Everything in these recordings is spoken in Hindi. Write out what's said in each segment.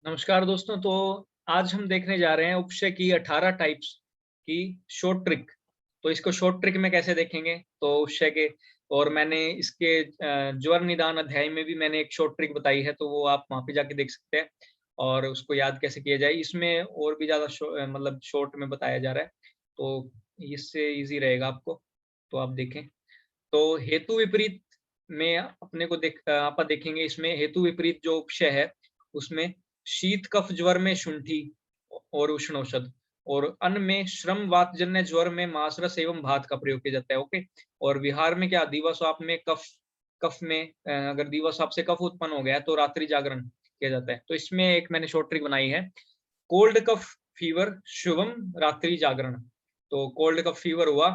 नमस्कार दोस्तों। तो आज हम देखने जा रहे हैं उपशय की 18 टाइप्स की शॉर्ट ट्रिक। तो इसको शॉर्ट ट्रिक में कैसे देखेंगे, तो उपशय के और मैंने इसके ज्वर निदान अध्याय में भी मैंने एक शॉर्ट ट्रिक बताई है, तो वो आप वहाँ पे जाके देख सकते हैं और उसको याद कैसे किया जाए। इसमें और भी ज़्यादा मतलब शॉर्ट में बताया जा रहा है, तो इससे ईज़ी रहेगा आपको, तो आप देखें। तो हेतु विपरीत में अपने को आप देखेंगे, इसमें हेतु विपरीत जो उपशय है, उसमें शीत कफ ज्वर में शुंठी और उष्ण औषध, और अन्न में श्रम वातजन्य ज्वर में मासरस एवं भात का प्रयोग किया जाता है। ओके। और विहार में क्या, दिवास्वाप में कफ, कफ में अगर दिवास्वाप से कफ उत्पन्न हो गया है तो रात्रि जागरण किया जाता है। तो इसमें एक मैंने शॉर्ट ट्रिक बनाई है, कोल्ड कफ फीवर शुभम रात्रि जागरण। तो कोल्ड कफ फीवर हुआ,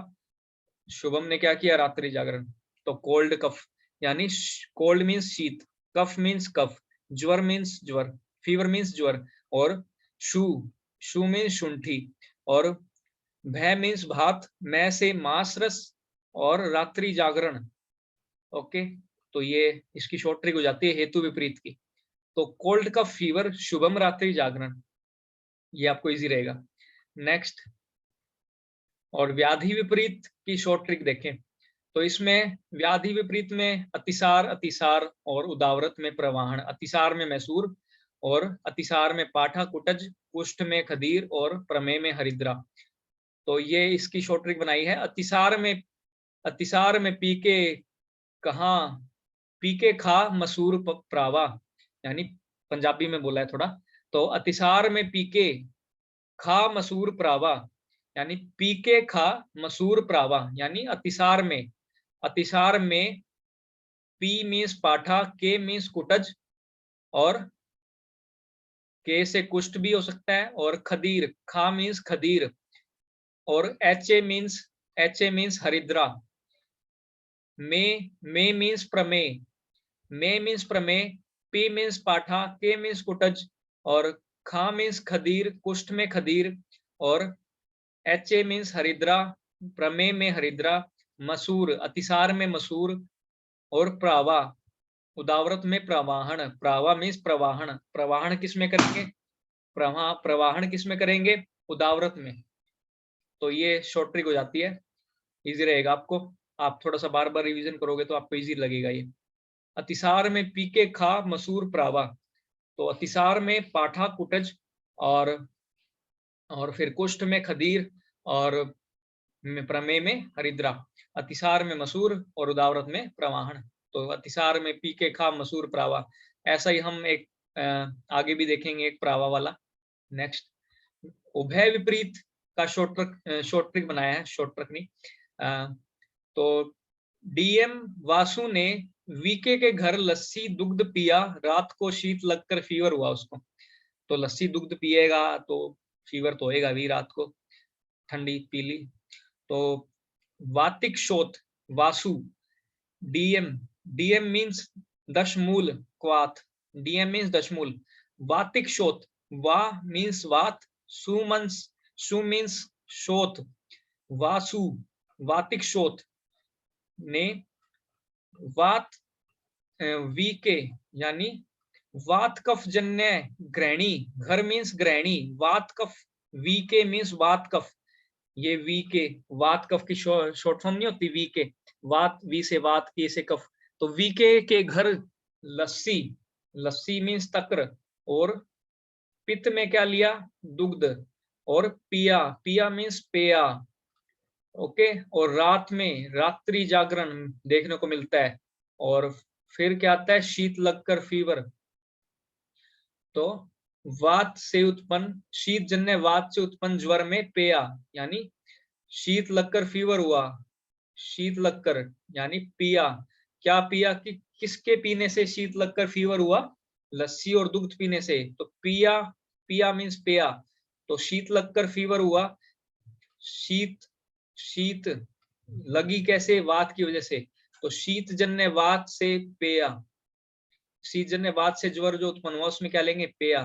शुभम ने क्या किया, रात्रि जागरण। तो कोल्ड कफ यानी कोल्ड मीन्स शीत, कफ मीन्स कफ, ज्वर मीन्स ज्वर, फीवर मीन्स ज्वर, और शु शु मीन्स शुंठी, और भय मीन्स भात, मैं से मांस रस, और रात्रि जागरण। ओके। तो ये इसकी शॉर्ट ट्रिक हो जाती है हेतु विपरीत की। तो कोल्ड कफ फीवर शुभम रात्रि जागरण, ये आपको इजी रहेगा। नेक्स्ट, और व्याधि विपरीत की शॉर्ट ट्रिक देखें। तो इसमें व्याधि विपरीत में अतिसार, अतिसार और उदावरत में प्रवाहन, अतिसार में मैसूर, और अतिसार में पाठा कुटज, कुष्ठ में खदीर, और प्रमेय में हरिद्रा। तो ये इसकी शॉर्ट ट्रिक बनाई है। अतिसार में पीके कहा, पीके खा मसूर प्रावा, यानी पंजाबी में बोला है थोड़ा। तो अतिसार में पीके खा मसूर प्रावा, यानी पीके खा मसूर प्रावा, यानी अतिसार में पी मीन्स पाठा, के मीन्स कुटज, और के से कुष्ठ भी हो सकता है, और खदीर, खा मीन्स खदीर, और एच ए मीन्स हरिद्रा। मे मीन्स प्रमेय, मे मीन्स प्रमेय, पी मीन्स पाठा, के मीन्स कुटज, और खा मीन्स खदीर, कुष्ठ में खदीर, और एच ए मीन्स हरिद्रा, प्रमेय में हरिद्रा, मसूर अतिसार में मसूर, और प्रावा उदावरत में प्रवाहन, प्रावा मीन्स प्रवाहन, प्रवाहन किस में करेंगे, प्रवाहन किस में करेंगे, उदावरत में। तो ये शॉर्ट ट्रिक हो जाती है, इजी रहेगा आपको। आप थोड़ा सा बार बार रिवीजन करोगे तो आपको इजी लगेगा ये। अतिसार में पीके खा मसूर प्रावा, तो अतिसार में पाठा कुटज, और फिर कुष्ठ में खदीर, और प्रमेय में हरिद्रा, अतिसार में मसूर और उदावरत में प्रवाहन। तो अतिसार में पीके खा मसूर प्रावा। ऐसा ही हम एक आगे भी देखेंगे एक प्रावा वाला। नेक्स्ट, उभय विपरीत का शॉर्ट ट्रिक बनाया है, शॉर्ट ट्रिक नहीं। तो डीएम वासु ने वीके के घर लस्सी दुग्ध पिया, रात को शीत लगकर फीवर हुआ उसको। तो लस्सी दुग्ध पिएगा तो फीवर तो होएगा भी, रात को ठंडी पीली। तो वातिक शोथ वासु, डीएम, डीएम मीन्स दशमूल क्वाथ, डीएम मीन्स दशमूल, वातिक शोथ, वा मीन्स वात, सु मीन्स शोथ, वासु वातिक शोथ ने वात वीके, यानी वात कफ जन्य ग्रहणी, घर मीन्स ग्रहणी, वात कफ, वीके मीन्स वात कफ। ये वी के वात कफ की शॉर्ट फॉर्म नहीं होती, वी के, वात वी से वात, के से कफ। तो वी के घर लस्सी, लस्सी मीन्स तक्र, और पित्त में क्या लिया, दुग्ध, और पिया, पिया मीन्स पेया। ओके। और रात में रात्रि जागरण देखने को मिलता है। और फिर क्या आता है, शीत लगकर फीवर। तो वात से उत्पन्न, शीत जन्य वात से उत्पन्न ज्वर में पेया, यानी शीत लगकर फीवर हुआ, शीत लगकर यानी पिया। क्या पिया, कि किसके पीने से शीत लगकर फीवर हुआ, लस्सी और दुग्ध पीने से। तो पिया, पिया मीन्स पेया। तो शीत लगकर फीवर हुआ, शीत, शीत लगी कैसे, वात की वजह से। तो शीत जन्य वात से पेया, शीत जन्य वात से ज्वर जो उत्पन्न हुआ उसमें क्या लेंगे, पेया।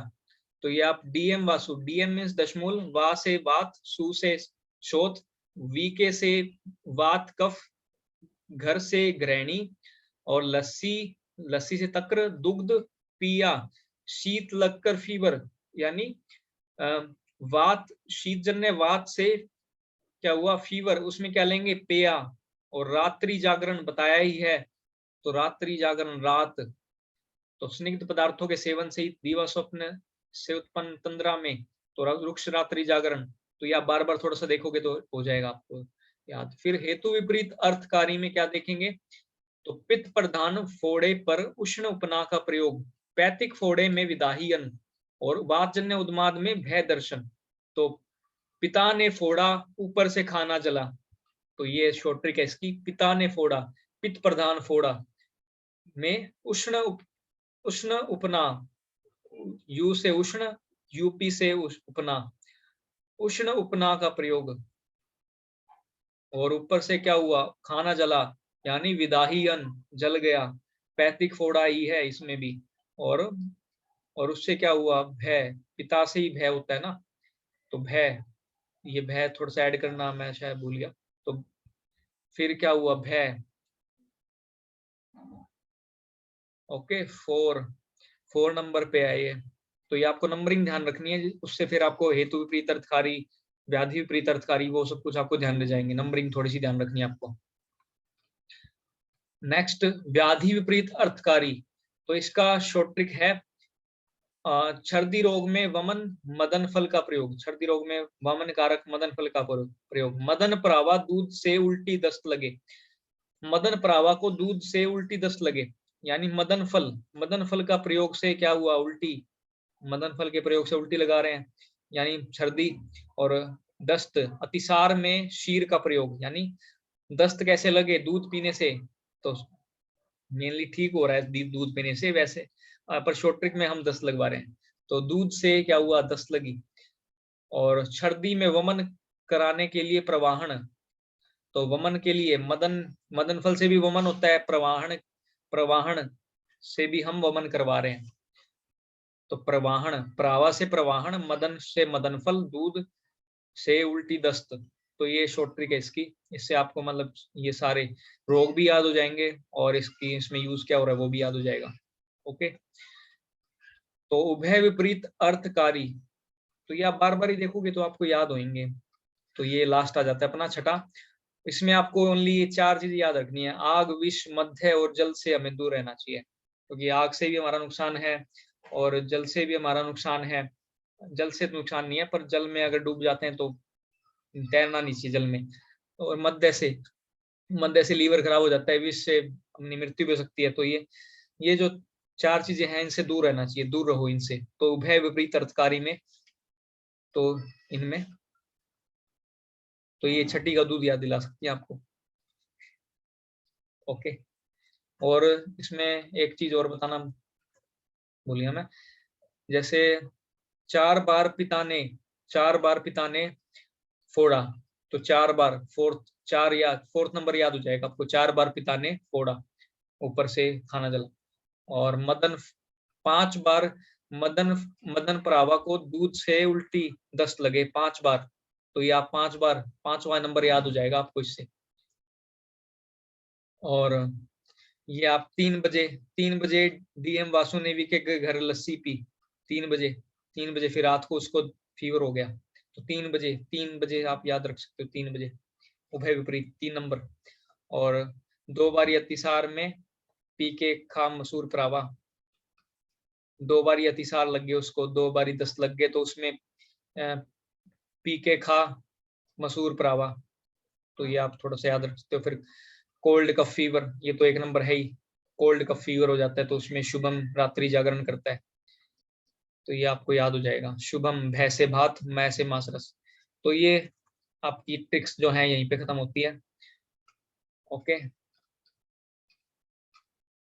तो ये आप डीएम वासु, डीएम मीन्स दशमूल, वा से वात, सु से शोथ, वीके से वात कफ, घर से ग्रहणी, और लस्सी, लस्सी से तक्र, दुग्ध पिया, शीत लगकर फीवर, यानी वात, शीतजन्य वात से क्या हुआ फीवर, उसमें क्या लेंगे पेया। और रात्रि जागरण बताया ही है, तो रात्रि जागरण रात। तो स्निग्ध पदार्थों के सेवन से ही दीवा स्वप्न से उत्पन्न तंद्रा में, तो वृक्ष रात्रि जागरण। तो ये आप बार बार थोड़ा सा देखोगे तो हो जाएगा आपको याद। फिर हेतु विपरीत अर्थकारी में क्या देखेंगे, तो पित्त प्रधान फोड़े पर उष्ण उपना का प्रयोग, पैतिक फोड़े में विदाहियन और वातजन्य उन्माद में भय दर्शन। तो पिता ने फोड़ा ऊपर से खाना जला, तो ये शॉर्ट ट्रिक है इसकी। पिता ने फोड़ा, पित्त प्रधान फोड़ा में उष्ण उपना, यू से उष्ण, यूपी से उपना, उष्ण उपना का प्रयोग। और ऊपर से क्या हुआ खाना जला, यानी विदाहियन जल गया, पैतिक फोड़ा ही है इसमें भी। और उससे क्या हुआ भय, पिता से ही भय होता है ना, तो भय, ये भय थोड़ा सा ऐड करना मैं शायद भूल गया। तो फिर क्या हुआ भय। ओके, 4 नंबर पे है ये। तो ये आपको नंबरिंग ध्यान रखनी है, उससे फिर आपको हेतु विपरीत अर्थकारी, व्याधि विपरीत अर्थकारी, वो सब कुछ आपको ध्यान रह जाएंगे। नंबरिंग थोड़ी सी ध्यान रखनी है आपको। नेक्स्ट, व्याधि विपरीत अर्थकारी। तो इसका शॉर्ट ट्रिक है छर्दी रोग में वमन मदन फल का प्रयोग। छर्दी रोग में वमन कारक मदन फल का प्रयोग। मदन प्रावा दूध से उल्टी दस्त लगे, मदन प्रावा को दूध से उल्टी दस्त लगे, यानी मदन फल का प्रयोग से क्या हुआ उल्टी, मदन फल के प्रयोग से उल्टी लगा रहे हैं, यानी सर्दी। और दस्त, अतिसार में शीर का प्रयोग, यानी दस्त कैसे लगे दूध पीने से, तो मेनली ठीक हो रहा है दूध पीने से वैसे, पर शॉर्ट ट्रिक में हम दस्त लगवा रहे हैं। तो दूध से क्या हुआ दस्त लगी। और सर्दी में वमन कराने के लिए प्रवाहन, तो वमन के लिए मदन फल से भी वमन होता है, प्रवाहन से भी हम वमन करवा रहे हैं। तो प्रवाहन, प्रावा से प्रवाहन, मदन से मदन फल, दूध से उल्टी दस्त। तो ये शॉर्ट ट्रिक है इसकी, इससे आपको मतलब ये सारे रोग भी याद हो जाएंगे और इसकी इसमें यूज क्या हो रहा है वो भी याद हो जाएगा। ओके, तो उभय विपरीत अर्थकारी, तो ये आप बार बार ही देखोगे तो आपको याद होंगे। तो ये लास्ट आ जाता है अपना छठा। इसमें आपको ओनली ये 4 चीजें याद रखनी है, आग, विष, मध्य और जल से हमें दूर रहना चाहिए, क्योंकि आग से भी हमारा नुकसान है और जल से भी हमारा नुकसान है। जल से तो नुकसान नहीं है, पर जल में अगर डूब जाते हैं तो तैरना नहीं चाहिए जल में। और मध्य से लीवर खराब हो जाता है, विष से अपनी मृत्यु भी हो सकती है। तो ये जो 4 चीजें हैं इनसे दूर रहना चाहिए, दूर रहो इनसे। तो उभय विपरीत अर्थकारी में, तो इनमें तो ये छठी का दूध याद दिला सकती है आपको। ओके, और इसमें एक चीज और बताना भूल गया मैं, जैसे 4 बार पिता ने फोड़ा, तो 4 बार फोर्थ नंबर याद हो जाएगा आपको। 4 बार पिता ने फोड़ा, ऊपर से खाना जला। और 5 बार मदन प्रावा को दूध से उल्टी दस्त लगे, 5 बार। तो ये आप 5वां नंबर याद हो जाएगा आपको इससे। और ये आप 3 बजे डीएम वासुदेवी के घर लस्सी पी, 3 बजे फिर रात को उसको फीवर हो गया। तो 3 बजे आप याद रख सकते हो, 3 बजे उभय विपरीत 3 नंबर। और 2 बारी अतिसार में पी के खा मसूर प्रावा, 2 बारी अतिसार लग गए उसको, 2 बारी दस्त लग गए, तो उसमें पी के खा मसूर प्रावा। तो ये आप थोड़ा सा याद रख सकते हो। फिर कोल्ड कफ फीवर, ये तो 1 नंबर है ही, कोल्ड कफ फीवर हो जाता है तो उसमें शुभम रात्रि जागरण करता है। तो ये आपको याद हो जाएगा, शुभम भय से भात, मैं से मांस रस। तो ये आपकी ट्रिक्स जो है यहीं पे खत्म होती है। ओके।